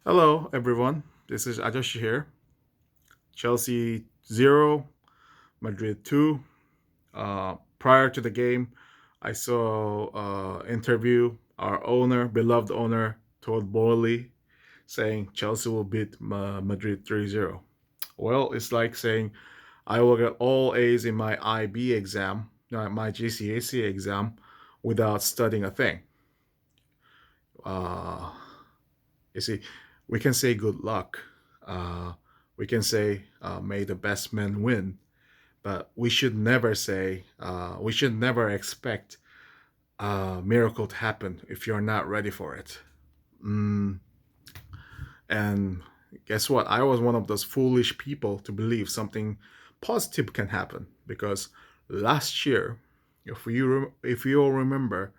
Hello, everyone. This is Ajosh here. Chelsea 0, Madrid 2. Prior to the game, I saw interview our owner, beloved owner, told Borley saying Chelsea will beat Madrid 3-0. Well, it's like saying I will get all A's in my IB exam, my GCAC exam, without studying a thing. Uh, You see, we can say good luck. Uh, we can say may the best man win, but we should never expect a miracle to happen if you're not ready for it. Mm, and guess what? I was one of those foolish people to believe something positive can happen because last year, if you all remember,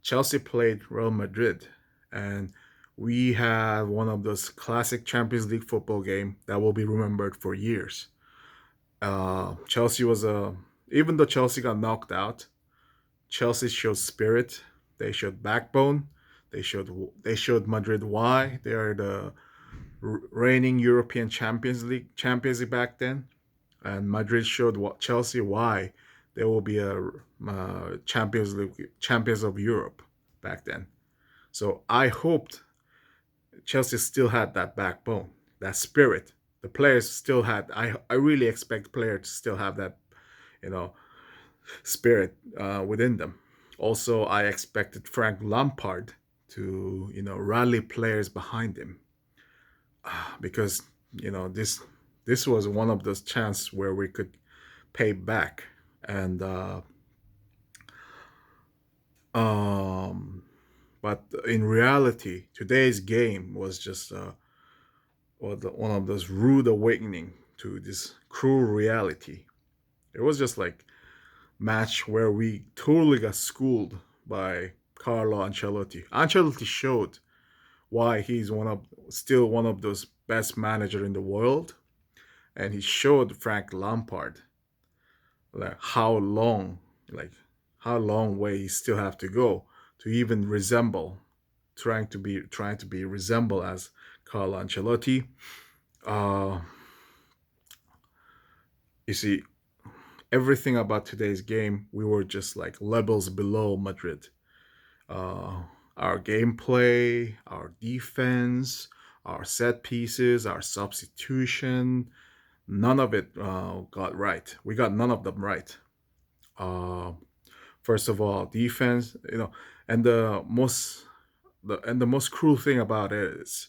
Chelsea played Real Madrid, and we had one of those classic Champions League football game that will be remembered for years. Chelsea was a Even though Chelsea got knocked out, Chelsea showed spirit. They showed backbone. They showed Madrid why they are the reigning European Champions League back then, and Madrid showed what Chelsea why they will be a Champions League champions of Europe back then. So I hoped Chelsea still had that backbone, that spirit. The players still had. I really expect players to still have that, you know, spirit within them. Also, I expected Frank Lampard to, rally players behind him because this was one of those chances where we could pay back. And um, but in reality, today's game was just one of those rude awakening to this cruel reality. It was just like match where we totally got schooled by Carlo Ancelotti. Ancelotti showed why he's still one of those best manager in the world, and he showed Frank Lampard like like how long way he still have to go to even resemble trying to be resemble as Carlo Ancelotti. Uh, you see, everything about today's game, we were just like levels below Madrid. Uh, our gameplay, our defense, our set pieces, our substitution, none of it got right. We got none of them right. Uh, First of all, defense, and the most cruel thing about it is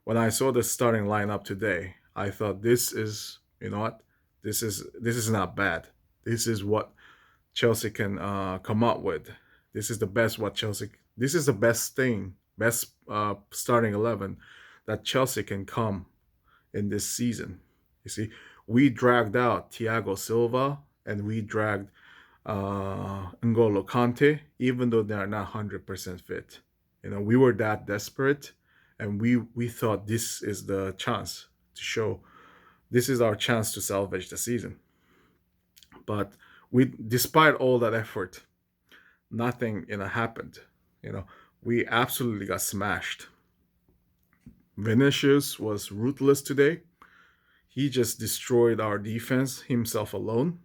when I saw the starting lineup today, I thought this is, you know what, this is not bad. This is what Chelsea can come up with. This is the best what Chelsea. This is the best starting 11 that Chelsea can come in this season. You see, we dragged out Thiago Silva and we dragged N'Golo Kante, even though they are not 100% fit. We were that desperate, and we thought this is the chance to show. This is our chance to salvage the season. But despite all that effort, nothing happened. You know, we absolutely got smashed. Vinicius was ruthless today. He just destroyed our defense himself alone.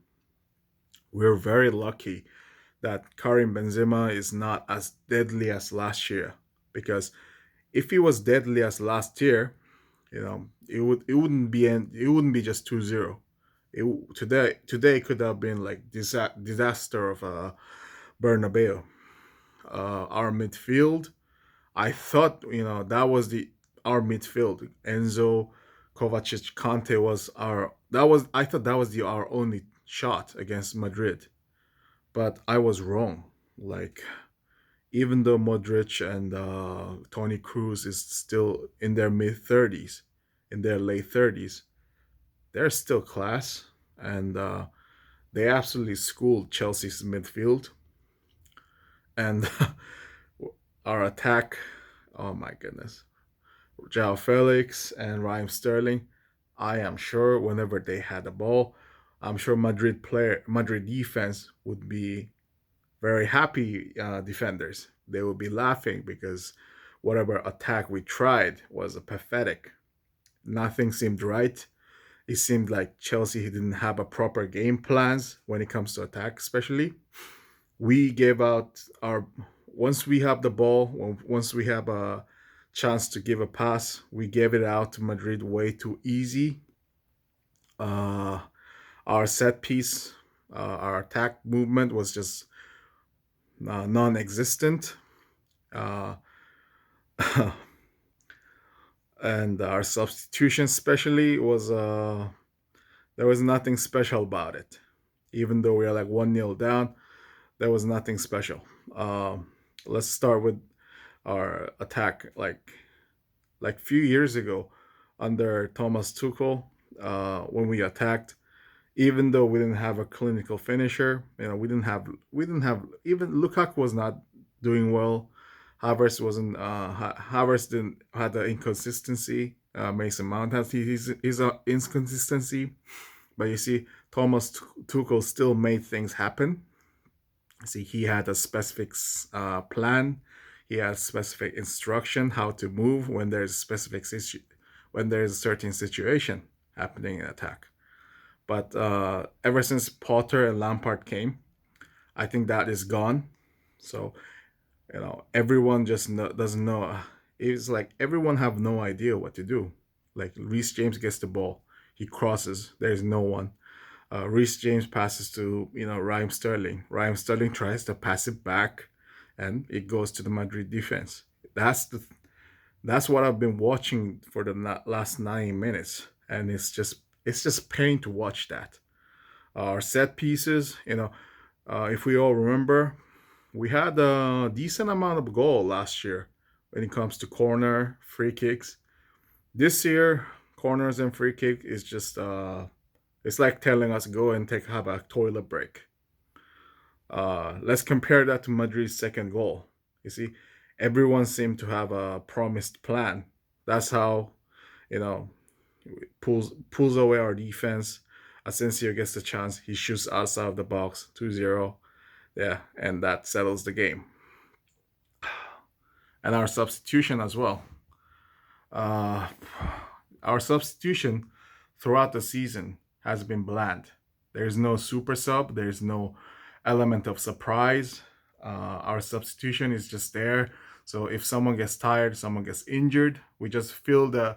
We're very lucky that Karim Benzema is not as deadly as last year, because if he was deadly as last year, it wouldn't be just 2-0. Today could have been like disaster of Bernabeu. Our midfield, I thought that was the our midfield. Enzo, Kovacic, Kante was our that was I thought that was the our only shot against Madrid, but I was wrong. Like, even though Modric and Tony Cruz is still in their mid 30s, in their late 30s, they're still class, and they absolutely schooled Chelsea's midfield. And our attack, oh my goodness, Joao Felix and Raheem Sterling. I am sure whenever they had the ball, I'm sure Madrid defense would be very happy defenders. They would be laughing because whatever attack we tried was pathetic. Nothing seemed right. It seemed like Chelsea didn't have a proper game plans when it comes to attack, especially. We gave out our once we have the ball, once we have a chance to give a pass, we gave it out to Madrid way too easy. Uh, our set piece, our attack movement was just non-existent, uh, and our substitution, especially, was there was nothing special about it. Even though we are like 1-0 down, there was nothing special. Um, let's start with our attack. Like few years ago, under Thomas Tuchel, when we attacked, even though we didn't have a clinical finisher, we didn't have even Lukaku was not doing well. Havertz didn't had the inconsistency. Mason Mount has his inconsistency, but you see, Thomas Tuchel still made things happen. See, he had a specific plan. He had specific instruction how to move when there's when there's a certain situation happening in attack. But ever since Potter and Lampard came, I think that is gone. So everyone just doesn't know. It's like everyone have no idea what to do. Like Reece James gets the ball, he crosses. There's no one. Reece James passes to Raheem Sterling. Raheem Sterling tries to pass it back, and it goes to the Madrid defense. That's what I've been watching for the last 9 minutes, and it's just pain to watch that. Our set pieces, if we all remember, we had a decent amount of goal last year when it comes to corner free kicks. This year, corners and free kick is just it's like telling us go and have a toilet break. Let's compare that to Madrid's second goal. You see, everyone seemed to have a promised plan. That's how you know pulls away our defense. Asensio gets the chance. He shoots outside of the box, 2-0. Yeah, and that settles the game. And our substitution as well. Uh, our substitution throughout the season has been bland. There's no super sub. There's no element of surprise. Our substitution is just there. So if someone gets tired, someone gets injured, we just fill the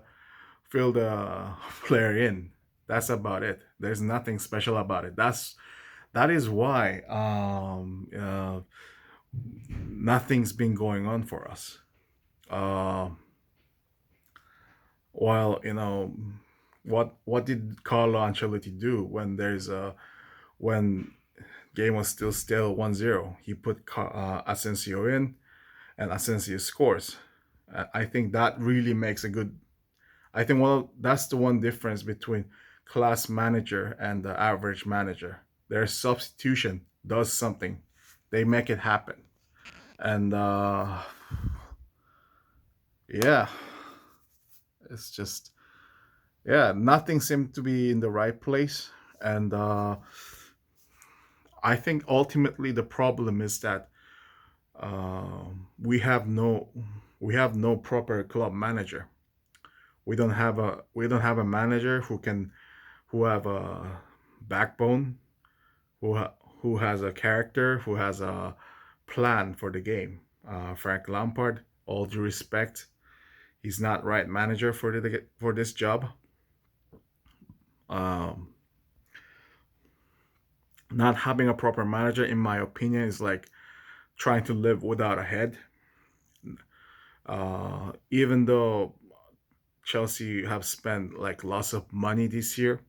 player in. That's about it. There's nothing special about it. That is why nothing's been going on for us. Uh, while what did Carlo Ancelotti do when game was still 1-0? He put Asensio in, and Asensio scores. I think that really makes a good. I think that's the one difference between class manager and the average manager. Their substitution does something. They make it happen. And yeah, it's just nothing seemed to be in the right place. And I think ultimately the problem is that uh, we have no we have no proper club manager. We don't have a manager who have a backbone, who has a character, who has a plan for the game. Frank Lampard, all due respect, he's not right manager for this job. Um, Not having a proper manager, in my opinion, is like trying to live without a head. Even though Chelsea have spent like lots of money this year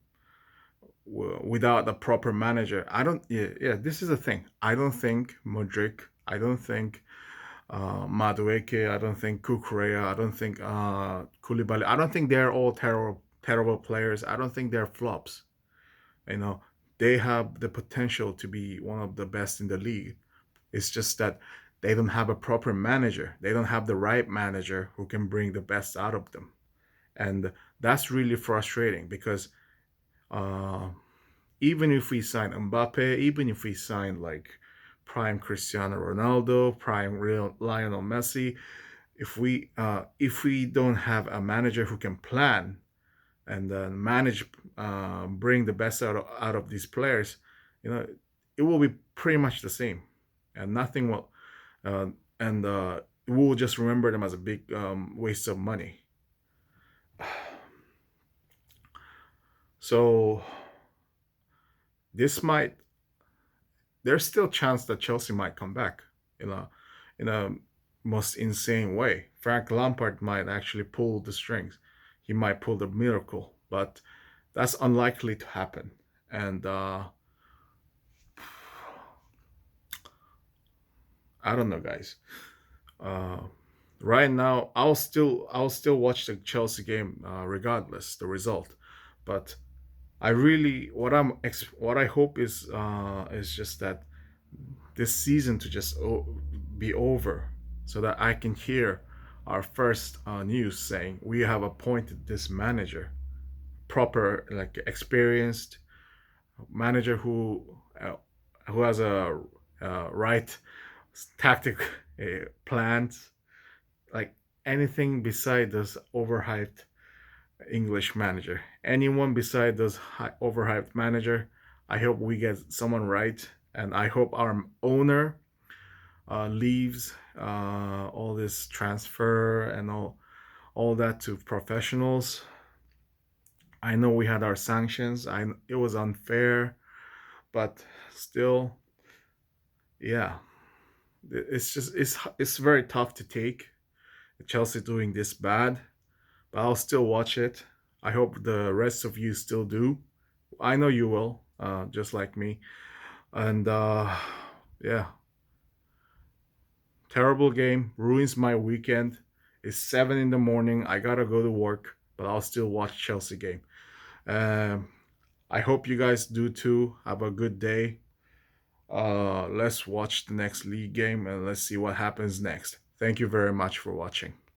without a proper manager, I don't. Yeah, yeah. This is the thing. I don't think Modric. I don't think Madueke. I don't think Kukurea. I don't think Koulibaly. I don't think they're all terrible players. I don't think they're flops. You know, they have the potential to be one of the best in the league. It's just that they don't have a proper manager. They don't have the right manager who can bring the best out of them. And that's really frustrating because uh, even if we sign Mbappe, even if we sign like prime Cristiano Ronaldo, prime real Lionel Messi, if we don't have a manager who can plan and manage, bring the best out of these players, you know, it will be pretty much the same, and nothing will, uh, and we'll just remember them as a big waste of money. So this might there's still chance that Chelsea might come back in a most insane way. Frank Lampard might actually pull the strings. He might pull the miracle, but that's unlikely to happen. And I don't know, guys. Uh, right now, I'll still watch the Chelsea game regardless the result. But I really what I hope is just that this season to just be over, so that I can hear our first news saying we have appointed this manager, proper, like, experienced manager who has a right tactic plans, like anything beside this overhyped English manager. Anyone beside this overhyped manager, I hope we get someone right, and I hope our owner leaves all this transfer and all that to professionals. I know we had our sanctions. It was unfair, but still, yeah, it's very tough to take Chelsea doing this bad, but I'll still watch it. I hope the rest of you still do. I know you will, just like me. And yeah, terrible game ruins my weekend. It's 7 in the morning. I gotta go to work, but I'll still watch Chelsea game. Um, I hope you guys do too. Have a good day. Let's watch the next league game and let's see what happens next. Thank you very much for watching.